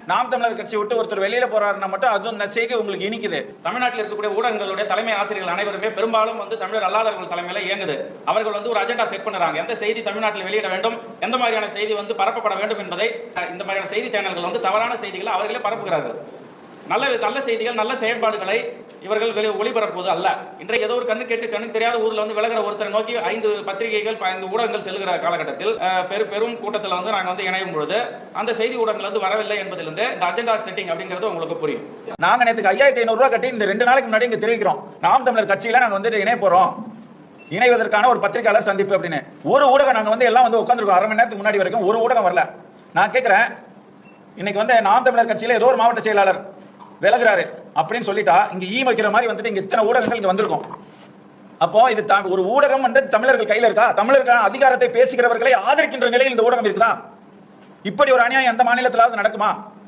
நாம் தமிழர் கட்சி விட்டு ஒருத்தர் வெளியில போறாருன்னா மட்டும் அதுவும் இந்த செய்தி உங்களுக்கு இனிக்குது. தமிழ்நாட்டில் இருக்கக்கூடிய ஊடகங்களுடைய தலைமை ஆசிரியர்கள் அனைவருமே பெரும்பாலும் தமிழர் அல்லாதவர்கள் தலைமையில இயங்குது. அவர்கள் ஒரு அஜெண்டா செட் பண்ணுறாங்க. எந்த செய்தி தமிழ்நாட்டில் வெளியிட வேண்டும், எந்த மாதிரியான செய்தி பரப்பப்பட வேண்டும் என்பதை இந்த மாதிரியான செய்தி சேனல்கள் தவறான செய்திகளை அவர்களே பரப்புகிறார்கள். நல்ல செய்திகள், நல்ல செயல்பாடுகளை இவர்கள் ஒளிபரப்புவது அல்ல. இன்றைக்கு ஏதோ ஒரு கண்ணு கேட்டு கண்ணு தெரியாத ஊர்ல விலகிற ஒருத்தரை நோக்கி 5 பத்திரிகைகள் 5 ஊடகங்கள் செல்கிற காலகட்டத்தில் பெரும் கூட்டத்தில் நாங்கள் இணையும் பொழுது அந்த செய்தி ஊடகங்கள் வரவில்லை என்பதிலிருந்து இந்த அஜெண்டா செட்டிங் அப்படிங்கிறது உங்களுக்கு புரியும். நாங்க நேற்றுக்கு 5500 ரூபாய் கட்டி இந்த 2 நாளைக்கு முன்னாடி இங்க தெரிவிக்கிறோம், நாம் தமிழர் கட்சியில நாங்க இணைய போறோம், இணைவதற்கான ஒரு பத்திரிகையாளர் சந்திப்பு அப்படின்னு. ஒரு ஊடகம் நாங்க எல்லாம் உட்காந்துருக்கோம். அரை மணி நேரத்துக்கு முன்னாடி வரைக்கும் ஒரு ஊடகம் வரல. நான் கேட்கிறேன், இன்னைக்கு நாம் தமிழர் கட்சியில ஏதோ ஒரு மாவட்ட செயலாளர் விலகுறாரு அப்படின்னு சொல்லிட்டா இங்க வைக்கிற மாதிரி இங்க இத்தனை ஊடகங்கள் இங்க வந்திருக்கும். அப்போ இது ஒரு ஊடகம் தமிழர்கள் கையில இருக்கா? தமிழர்களுக்கான அதிகாரத்தை பேசுகிறவர்களை ஆதரிக்கின்ற நிலையில் இந்த ஊடகம் இருக்குதா? இப்படி ஒரு அநியாயம் எந்த மாநிலத்திலாவது நடக்குமா?